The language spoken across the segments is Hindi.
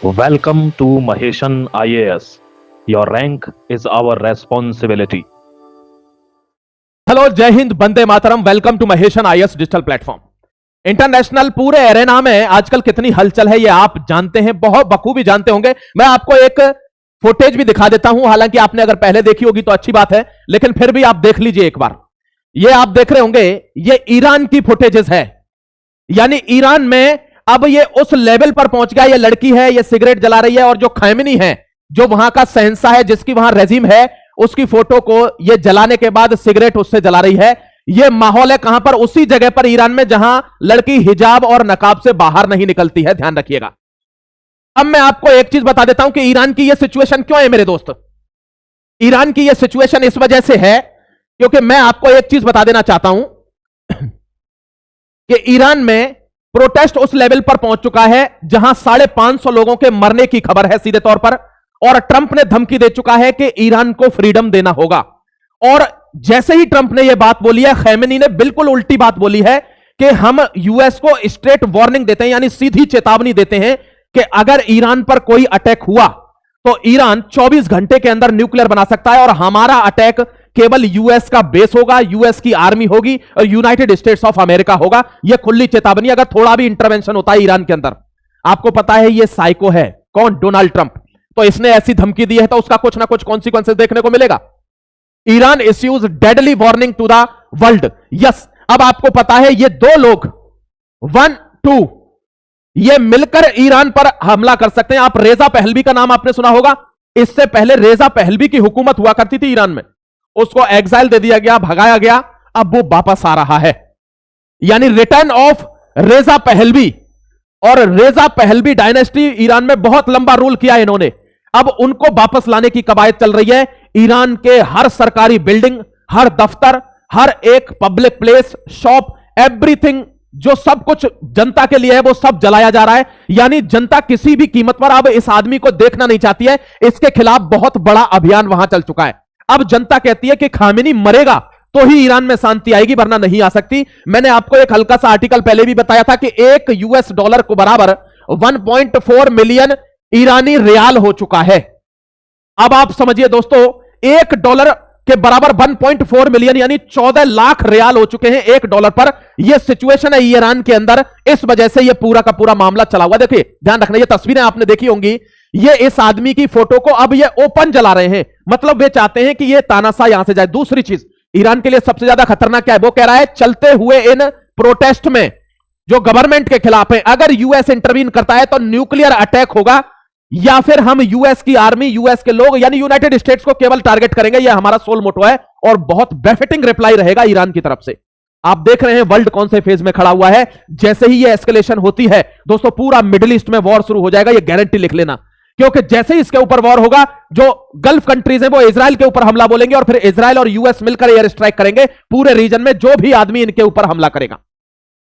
Welcome to Maheshan IAS. Your rank is our responsibility. Hello, जय हिंद, वंदे मातरम। Welcome to Maheshan IAS digital platform. International पूरे एरेना में आजकल कितनी हलचल है ये आप जानते हैं, बहुत बखूबी जानते होंगे। मैं आपको एक फुटेज भी दिखा देता हूं, हालांकि आपने अगर पहले देखी होगी तो अच्छी बात है, लेकिन फिर भी आप देख लीजिए एक बार। ये आप देख रहे होंगे, ये ईरान की फुटेजेस है। यानी ईरान में अब ये उस लेवल पर पहुंच गया। ये लड़की है, ये सिगरेट जला रही है, और जो खैमनी है, जो वहां का शहंशाह है, जिसकी वहां रेजिम है, उसकी फोटो को ये जलाने के बाद सिगरेट उससे जला रही है। ये माहौल है कहां पर? उसी जगह पर ईरान में जहां लड़की हिजाब और नकाब से बाहर नहीं निकलती है, ध्यान रखिएगा। अब मैं आपको एक चीज बता देता हूं कि ईरान की यह सिचुएशन क्यों है मेरे दोस्त। ईरान की यह सिचुएशन इस वजह से है क्योंकि मैं आपको एक चीज बता देना चाहता हूं कि ईरान में प्रोटेस्ट उस लेवल पर पहुंच चुका है जहां 550 लोगों के मरने की खबर है सीधे तौर पर, और ट्रंप ने धमकी दे चुका है कि ईरान को फ्रीडम देना होगा। और जैसे ही ट्रंप ने यह बात बोली है, खैमनी ने बिल्कुल उल्टी बात बोली है कि हम यूएस को स्ट्रेट वार्निंग देते हैं, यानी सीधी चेतावनी देते हैं कि अगर ईरान पर कोई अटैक हुआ तो ईरान 24 घंटे के अंदर न्यूक्लियर बना सकता है, और हमारा अटैक केवल यूएस का बेस होगा, यूएस की आर्मी होगी और यूनाइटेड स्टेट्स ऑफ अमेरिका होगा। यह खुली चेतावनी। अगर थोड़ा भी इंटरवेंशन होता है ईरान के अंदर, आपको पता है यह साइको है कौन? Donald Trump. तो इसने ऐसी धमकी दी है तो उसका कुछ ना कुछ कॉन्सिक्वेंसेस देखने को मिलेगा। Iran issues deadly warning to the world. Yes, अब आपको पता है ये दो लोग 1, 2 ये मिलकर ईरान पर हमला कर सकते हैं। आप रेजा पहलवी का नाम आपने सुना होगा। इससे पहले रेजा पहलवी की हुकूमत हुआ करती थी ईरान में, उसको एग्जाइल दे दिया गया, भगाया गया, अब वो वापस आ रहा है। यानी रिटर्न ऑफ रेजा पहलवी। और रेजा पहलवी डायनेस्टी ईरान में बहुत लंबा रूल किया इन्होंने, अब उनको वापस लाने की कवायद चल रही है। ईरान के हर सरकारी बिल्डिंग, हर दफ्तर, हर एक पब्लिक प्लेस, शॉप, एवरीथिंग, जो सब कुछ जनता के लिए है वो सब जलाया जा रहा है। यानी जनता किसी भी कीमत पर अब इस आदमी को देखना नहीं चाहती है। इसके खिलाफ बहुत बड़ा अभियान वहां चल चुका है। अब जनता कहती है कि खामेनी मरेगा तो ही ईरान में शांति आएगी, वरना नहीं आ सकती। मैंने आपको एक हल्का सा आर्टिकल पहले भी बताया था कि $1 को बराबर 1.4 मिलियन ईरानी रियाल हो चुका है। अब आप समझिए दोस्तों, $1 के बराबर 1.4 मिलियन यानी 14 लाख रियाल हो चुके हैं $1 पर। यह सिचुएशन है ईरान के अंदर, इस वजह से यह पूरा का पूरा मामला चला हुआ। देखिए, ध्यान रखना, ये तस्वीरें आपने देखी होंगी। ये इस आदमी की फोटो को अब ये ओपन जला रहे हैं, मतलब वे चाहते हैं कि ये तानाशाह यहां से जाए। दूसरी चीज, ईरान के लिए सबसे ज्यादा खतरनाक क्या है? वो कह रहा है चलते हुए इन प्रोटेस्ट में जो गवर्नमेंट के खिलाफ है, अगर यूएस इंटरवीन करता है तो न्यूक्लियर अटैक होगा, या फिर हम यूएस की आर्मी, यूएस के लोग यानी यूनाइटेड स्टेट्स को केवल टारगेट करेंगे। यह हमारा सोल मोटो है, और बहुत बेफिटिंग रिप्लाई रहेगा ईरान की तरफ से। आप देख रहे हैं वर्ल्ड कौन से फेज में खड़ा हुआ है। जैसे ही यह एस्केलेशन होती है दोस्तों, पूरा मिडिल ईस्ट में वॉर शुरू हो जाएगा, यह गारंटी लिख लेना। क्योंकि जैसे ही इसके ऊपर वॉर होगा, जो गल्फ कंट्रीज हैं वो इजराइल के ऊपर हमला बोलेंगे, और फिर इजराइल और यूएस मिलकर एयर स्ट्राइक करेंगे पूरे रीजन में। जो भी आदमी इनके ऊपर हमला करेगा,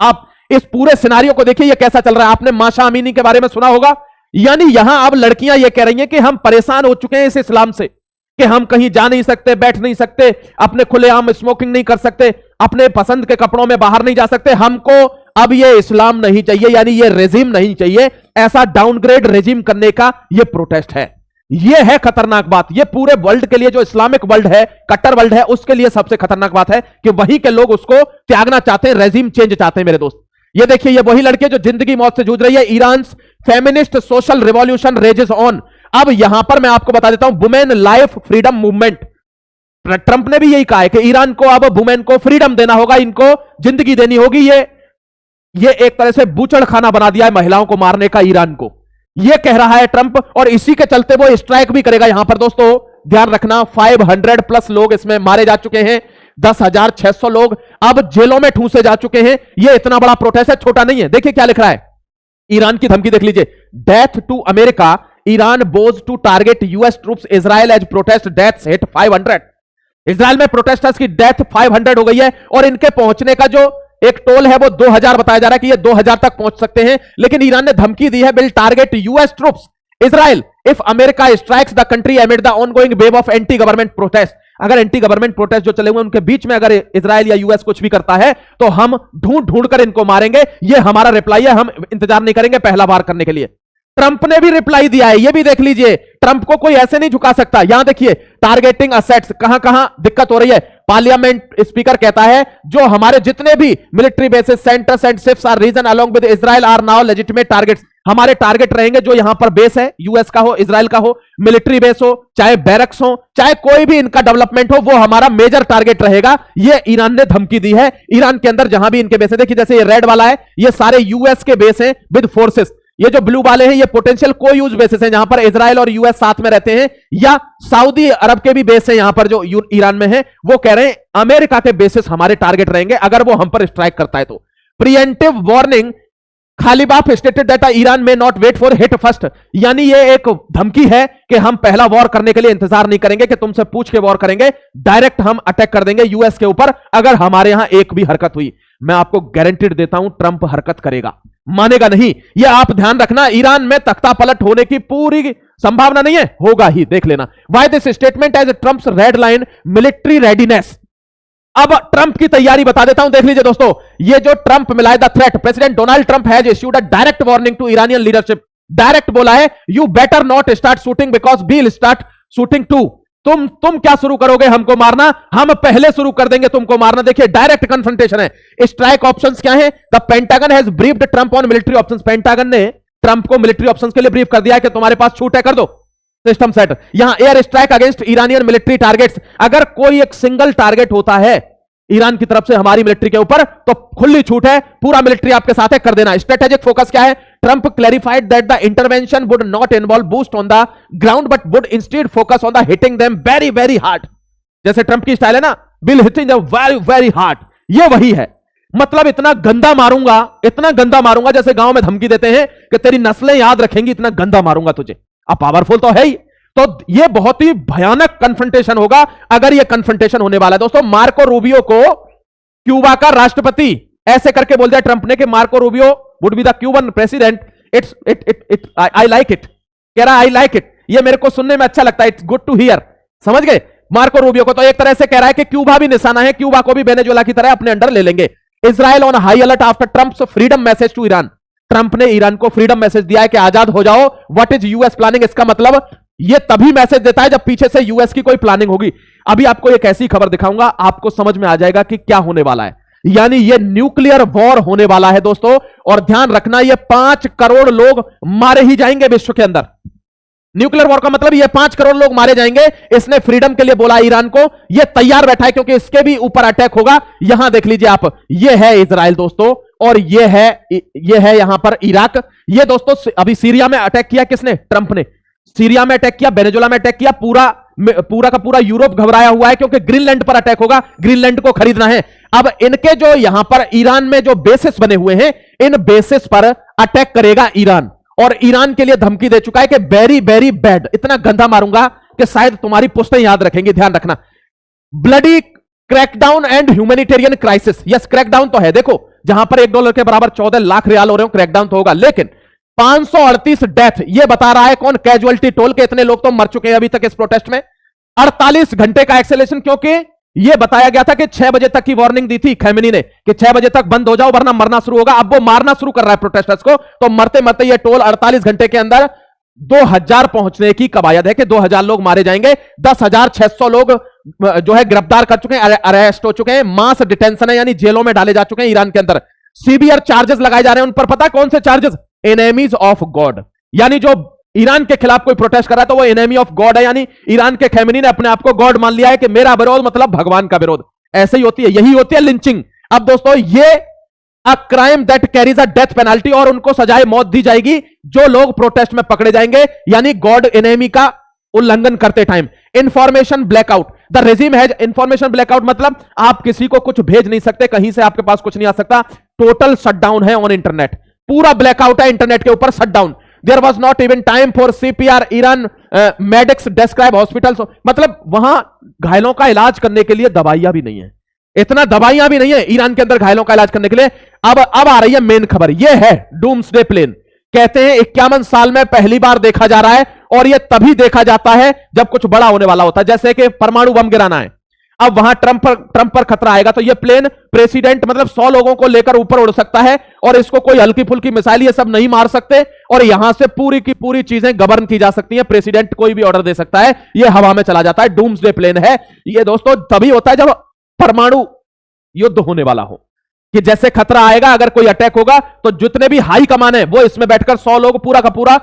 आप इस पूरे सिनारियो को देखिए, यह कैसा चल रहा है। आपने माशा अमीनी के बारे में सुना होगा। यानी यहां अब लड़कियां यह कह रही हैं कि हम परेशान हो चुके हैं इस इस्लाम से, कि हम कहीं जा नहीं सकते, बैठ नहीं सकते, अपने खुलेआम स्मोकिंग नहीं कर सकते, अपने पसंद के कपड़ों में बाहर नहीं जा सकते। हमको अब ये इस्लाम नहीं चाहिए, यानी ये रेजिम नहीं चाहिए। ऐसा डाउनग्रेड रेजिम करने का ये प्रोटेस्ट है। ये है खतरनाक बात। ये पूरे वर्ल्ड के लिए, जो इस्लामिक वर्ल्ड है, कट्टर वर्ल्ड है, उसके लिए सबसे खतरनाक बात है कि वहीं के लोग उसको त्यागना चाहते हैं, रेजिम चेंज चाहते हैं मेरे दोस्त। ये देखिए, ये वही लड़की जो जिंदगी मौत से जूझ रही है। Iran feminist social revolution raises on. अब यहां पर मैं आपको बता देता हूं, women life freedom movement. Trump ने भी यही कहा है कि ईरान को अब वुमेन को फ्रीडम देना होगा, इनको जिंदगी देनी होगी। ये एक तरह से बूचड़ खाना बना दिया है महिलाओं को मारने का ईरान को, ये कह रहा है ट्रंप। और इसी के चलते वो स्ट्राइक भी करेगा यहां पर। दोस्तों ध्यान रखना, 500 प्लस लोग इसमें मारे जा चुके हैं, 10,600 लोग अब जेलों में ठूंसे जा चुके हैं। यह इतना बड़ा प्रोटेस्ट है, छोटा नहीं है। देखिए क्या लिख रहा है, ईरान की धमकी देख लीजिए। Death to America, Iran vows to target US troops, Israel as protest deaths hit 500। Israel में प्रोटेस्टर्स की डेथ 500 हो गई है, और इनके पहुंचने का जो एक टोल है वो 2000 बताया जा रहा है कि ये 2000 तक पहुंच सकते हैं। लेकिन ईरान ने धमकी दी है, will target US troops Israel if America strikes the country एमिड the ongoing wave of anti government protest. अगर एंटी गवर्नमेंट प्रोटेस्ट जो चले हुए उनके बीच में अगर इजराइल या यूएस कुछ भी करता है तो हम ढूंढ ढूंढ कर इनको मारेंगे। ये हमारा रिप्लाई है, हम इंतजार नहीं करेंगे पहला वार करने के लिए। ट्रंप ने भी रिप्लाई दिया है, ये भी देख लीजिए। ट्रंप को कोई ऐसे नहीं झुका सकता। यहां देखिए टारगेटिंग असेट्स, कहां कहां दिक्कत हो रही है। पार्लियामेंट स्पीकर कहता है जो हमारे जितने भी military bases, centres and ships are region along with Israel are now legitimate targets. हमारे टारगेट रहेंगे जो यहां पर बेस है, यूएस का हो, इजराइल का हो, मिलिट्री बेस हो, चाहे बैरक्स हो, चाहे कोई भी इनका डेवलपमेंट हो, वो हमारा मेजर टारगेट रहेगा। ये ईरान ने धमकी दी है। ईरान के अंदर जहां भी इनके बेस है, देखिए जैसे ये रेड वाला है, ये सारे यूएस के बेस हैं विद फोर्सेस। ये जो ब्लू वाले हैं ये पोटेंशियल को यूज बेसिस हैं, जहां पर इजराइल और यूएस साथ में रहते हैं, या सऊदी अरब के भी बेस हैं यहां पर जो ईरान में है। वो कह रहे हैं अमेरिका के बेसिस हमारे टारगेट रहेंगे अगर वो हम पर स्ट्राइक करता है तो। Preemptive warning, Ghalibaf stated that Iran may not wait for hit first, यानी ये एक धमकी है कि हम पहला वॉर करने के लिए इंतजार नहीं करेंगे कि तुमसे पूछ के वॉर करेंगे, डायरेक्ट हम अटैक कर देंगे यूएस के ऊपर अगर हमारे यहां एक भी हरकत हुई। मैं आपको गारंटीड देता हूं ट्रंप हरकत करेगा, मानेगा नहीं। यह आप ध्यान रखना, ईरान में तख्ता पलट होने की पूरी संभावना नहीं है, होगा ही, देख लेना। Why this statement as Trump's red line military readiness. अब ट्रंप की तैयारी बता देता हूं, देख लीजिए दोस्तों। ये जो ट्रंप मिलाए the threat, president Donald Trump has issued a direct warning to Iranian leadership. Direct बोला है you better not start shooting because we will start shooting too. तुम क्या शुरू करोगे हमको मारना, हम पहले शुरू कर देंगे तुमको मारना। देखिए डायरेक्ट कन्फ्रंटेशन है। स्ट्राइक ऑप्शंस क्या है? The pentagon has briefed Trump on military options. Pentagon ने ट्रंप को मिलिट्री ऑप्शंस के लिए ब्रीफ कर दिया है कि तुम्हारे पास छूट है, कर दो सिस्टम सेट। यहां air strike against Iranian military targets. अगर कोई एक सिंगल टारगेट होता है ईरान की तरफ से हमारी मिलिट्री के ऊपर तो खुली छूट है, पूरा मिलिट्री आपके साथ है, कर देना। स्ट्रेटेजिक फोकस क्या है? Trump clarified that the intervention would not involve बूस्ट on the ground but would instead focus on the hitting them very very hard. जैसे ट्रंप की स्टाइल है ना, will hitting them very very hard, ये वही है। मतलब इतना गंदा मारूंगा जैसे गांव में धमकी देते हैं कि तेरी नस्लें याद रखेंगी, इतना गंदा मारूंगा तुझे। अब पावरफुल तो है ही, तो ये बहुत ही भयानक कन्फ्रंटेशन होगा अगर ये कन्फ्रंटेशन होने वाला है। दोस्तों मार्को रूबियो को क्यूबा का राष्ट्रपति ऐसे करके बोल दिया ट्रंप ने कि Marco Rubio would be the Cuban president. I like it, कह रहा आई लाइक इट, ये मेरे को सुनने में अच्छा लगता है, इट्स गुड टू हियर। समझ गए? मार्को रूबियो को तो एक तरह से कह रहा है कि क्यूबा भी निशाना है, क्यूबा को भी वेनेजुएला की तरह अपने अंडर ले लेंगे। Israel on high alert after Trump's freedom message to Iran. Trump ने ईरान को फ्रीडम मैसेज दिया है कि आजाद हो जाओ। What is US planning? इसका मतलब ये तभी मैसेज देता है जब पीछे से यूएस की कोई प्लानिंग होगी। अभी आपको एक ऐसी खबर दिखाऊंगा, आपको समझ में आ जाएगा कि क्या होने वाला है। यानी ये न्यूक्लियर वॉर होने वाला है दोस्तों, और ध्यान रखना ये 5 करोड़ लोग मारे ही जाएंगे विश्व के अंदर। न्यूक्लियर वॉर का मतलब ये 5 करोड़ लोग मारे जाएंगे। इसने फ्रीडम के लिए बोला ईरान को, ये तैयार बैठा है क्योंकि इसके भी ऊपर अटैक होगा। यहां देख लीजिए आप, ये है इजराइल दोस्तों, और ये है यहां पर इराक। ये दोस्तों अभी सीरिया में अटैक किया किसने? ट्रंप ने। सीरिया में अटैक किया, वेनेजुएला में अटैक किया, पूरा का पूरा यूरोप घबराया हुआ है क्योंकि ग्रीनलैंड पर अटैक होगा, ग्रीनलैंड को खरीदना है। अब इनके जो यहां पर ईरान में जो बेसिस बने हुए हैं, इन बेसिस पर अटैक करेगा ईरान, और ईरान के लिए धमकी दे चुका है कि वेरी वेरी बैड, इतना गंदा मारूंगा कि शायद तुम्हारी पुश्तें याद रखेंगी। ध्यान रखना, bloody crackdown and humanitarian crisis. Yes, crackdown तो है, देखो जहां पर $1 के बराबर 14 लाख रियाल हो रहे हो, क्रैकडाउन तो होगा, लेकिन 538 डेथ, ये बता रहा है कौन? कैजुअलिटी टोल के इतने लोग तो मर चुके हैं अभी तक इस प्रोटेस्ट में। 48 घंटे का एक्सेलेरेशन, क्योंकि ये बताया गया था कि 6 बजे तक की वार्निंग दी थी खैमेनी ने कि 6 बजे तक बंद हो जाओ वरना मरना शुरू होगा। अब वो मारना शुरू कर रहा है प्रोटेस्टर्स को, तो मरते मरते ये टोल 48 घंटे के अंदर 2000 पहुंचने की कवायद है कि 2000 लोग मारे जाएंगे। 10,600 लोग जो है गिरफ्तार कर चुके हैं, अरेस्ट हो चुके हैं, मास डिटेंशन है यानी जेलों में डाले जा चुके हैं ईरान के अंदर। सीवियर चार्जेस लगाए जा रहे हैं उन पर, पता कौन से चार्जेस? एनेमीज ऑफ गॉड, यानी जो ईरान के खिलाफ कोई प्रोटेस्ट कर रहा है तो वो एनेमी ऑफ गॉड है, यानी ईरान के खैमेनी ने अपने आप को गॉड मान लिया है कि मेरा विरोध मतलब भगवान का विरोध। ऐसे ही होती है, यही होती है लिंचिंग। अब दोस्तों ये a crime that carries a death penalty, और उनको सजाए मौत दी जाएगी जो लोग प्रोटेस्ट में पकड़े जाएंगे, यानी गॉड एनेमी का उल्लंघन करते time. Information blackout, the regime has information blackout, मतलब आप किसी को कुछ भेज नहीं सकते, कहीं से आपके पास कुछ नहीं आ सकता। टोटल शटडाउन है ऑन इंटरनेट, पूरा ब्लैकआउट है इंटरनेट के ऊपर, shutdown. There was not even time for CPR. Iran medics describe hospitals, मतलब वहां घायलों का इलाज करने के लिए दवाइयां भी नहीं है, इतना दवाइयां भी नहीं है ईरान के अंदर घायलों का इलाज करने के लिए। अब आ रही है मेन खबर, यह है डूम्सडे प्लेन। कहते हैं 51 साल में पहली बार देखा जा रहा है, और यह तभी देखा जाता है जब कुछ बड़ा होने वाला होता है, जैसे कि परमाणु बम गिराना है। अब वहां ट्रंप पर खतरा आएगा तो ये प्लेन प्रेसिडेंट मतलब 100 लोगों को लेकर ऊपर उड़ सकता है और इसको कोई हल्की फुल्की मिसाइल ये सब नहीं मार सकते और यहां से पूरी की पूरी चीजें गवर्न की जा सकती हैं। प्रेसिडेंट कोई भी ऑर्डर दे सकता है, ये हवा में चला जाता है। डूम्सडे प्लेन है ये दोस्तों, तभी होता है जब परमाणु युद्ध होने वाला हो, कि जैसे खतरा आएगा, अगर कोई अटैक होगा तो जितने भी हाई कमान है वो इसमें बैठकर 100 लोग, पूरा का पूरा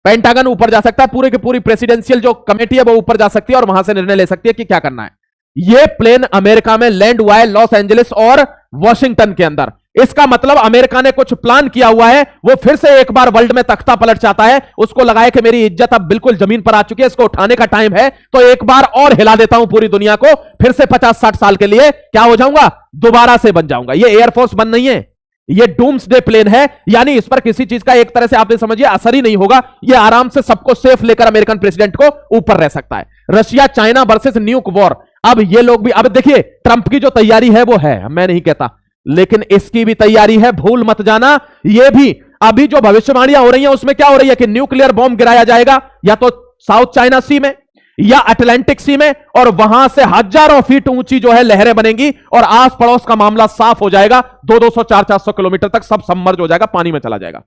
पेंटागन ऊपर जा सकता है, पूरी की पूरी प्रेसिडेंशियल जो कमेटी है वो ऊपर जा सकती है और वहां से निर्णय ले सकती है कि क्या करना है। यह प्लेन अमेरिका में लैंड हुआ है, लॉस एंजलिस और वॉशिंगटन के अंदर। इसका मतलब अमेरिका ने कुछ प्लान किया हुआ है, वो फिर से एक बार वर्ल्ड में तख्ता पलट चाहता है। उसको लगा है कि मेरी इज्जत अब बिल्कुल जमीन पर आ चुकी है, इसको उठाने का टाइम है, तो एक बार और हिला देता हूं पूरी दुनिया को, फिर से 50-60 साल के लिए क्या हो जाऊंगा, दोबारा से बन जाऊंगा। ये एयरफोर्स बन नहीं है, ये डूम्सडे प्लेन है, यानी इस पर किसी चीज का एक तरह से आप समझिए असर ही नहीं होगा। ये आराम से सबको सेफ लेकर अमेरिकन प्रेसिडेंट को ऊपर रह सकता है। रशिया चाइना वर्सेस न्यूक वॉर, अब ये लोग भी, अब देखिए ट्रंप की जो तैयारी है वो है, मैं नहीं कहता, लेकिन इसकी भी तैयारी है, भूल मत जाना। ये भी अभी जो भविष्यवाणियां हो रही हैं उसमें क्या हो रही है कि न्यूक्लियर बॉम्ब गिराया जाएगा या तो साउथ चाइना सी में या अटलांटिक सी में, और वहां से हजारों फीट ऊंची जो है लहरें बनेंगी और आस पड़ोस का मामला साफ हो जाएगा। 200, 400 किलोमीटर तक सब सबमर्ज हो जाएगा, पानी में चला जाएगा।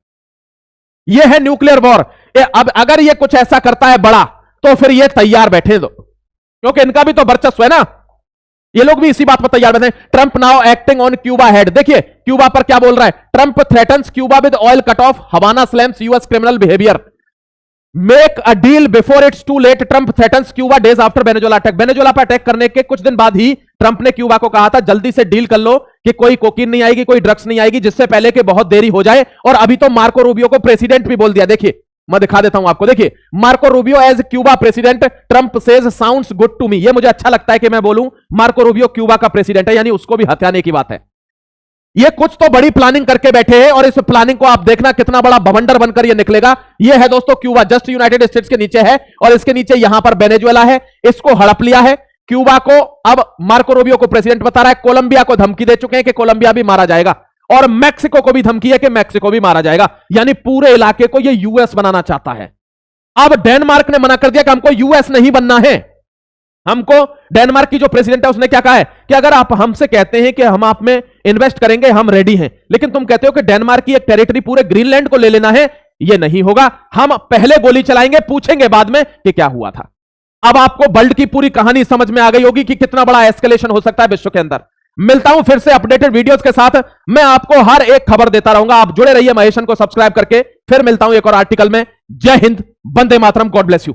यह है न्यूक्लियर वॉर। अब अगर यह कुछ ऐसा करता है बड़ा तो फिर ये तैयार बैठे दो, क्योंकि इनका भी तो वर्चस्व है ना, ये लोग भी इसी बात पर तैयार बैठे। Trump now acting on Cuba head, देखिए क्यूबा पर क्या बोल रहा है, Trump threatens Cuba with oil cut off, Havana slams US criminal behaviour, make a deal before it's too late, Trump threatens Cuba days after Venezuela attack. Venezuela पर अटैक करने के कुछ दिन बाद ही ट्रंप ने क्यूबा को कहा था जल्दी से डील कर लो कि कोई कोकीन नहीं आएगी, कोई ड्रग्स नहीं आएगी, जिससे पहले कि बहुत देरी हो जाए। और अभी तो मार्को रूबियो को प्रेसिडेंट भी बोल दिया। देखिए मैं दिखा देता हूं आपको, देखिए Marco Rubio as Cuba president, Trump says sounds good to me. ये मुझे अच्छा लगता है कि मैं बोलूं मार्को रूबियो क्यूबा का प्रेसिडेंट है, यानी उसको भी हथियाने की बात है। ये कुछ तो बड़ी प्लानिंग करके बैठे हैं और इस प्लानिंग को आप देखना कितना बड़ा बवंडर बनकर ये निकलेगा। ये है दोस्तों क्यूबा, जस्ट यूनाइटेड स्टेट्स के नीचे है और इसके नीचे यहां पर वेनेजुएला है, इसको हड़प लिया है। क्यूबा को अब मार्को रूबियो को प्रेसिडेंट बता रहा है। कोलंबिया को धमकी दे चुके हैं कि कोलंबिया भी मारा जाएगा, और मैक्सिको को भी धमकी है कि मैक्सिको भी मारा जाएगा, यानी पूरे इलाके को ये यूएस बनाना चाहता है। अब डेनमार्क ने मना कर दिया कि हमको यूएस नहीं बनना है। हमको, डेनमार्क की जो प्रेसिडेंट है उसने क्या कहा है कि अगर आप हमसे कहते हैं कि हम आप में इन्वेस्ट करेंगे, हम रेडी हैं, लेकिन तुम कहते हो कि डेनमार्क की एक टेरिटरी पूरे ग्रीनलैंड को ले लेना है, ये नहीं होगा। हम पहले गोली चलाएंगे, पूछेंगे बाद में कि क्या हुआ था। अब आपको वर्ल्ड की पूरी कहानी समझ में आ गई होगी कि कितना बड़ा एस्केलेशन हो सकता है विश्व के अंदर। मिलता हूं फिर से अपडेटेड वीडियोस के साथ, मैं आपको हर एक खबर देता रहूंगा। आप जुड़े रहिए महेशन को सब्सक्राइब करके। फिर मिलता हूं एक और आर्टिकल में। जय हिंद, वंदे मातरम, गॉड ब्लेस यू।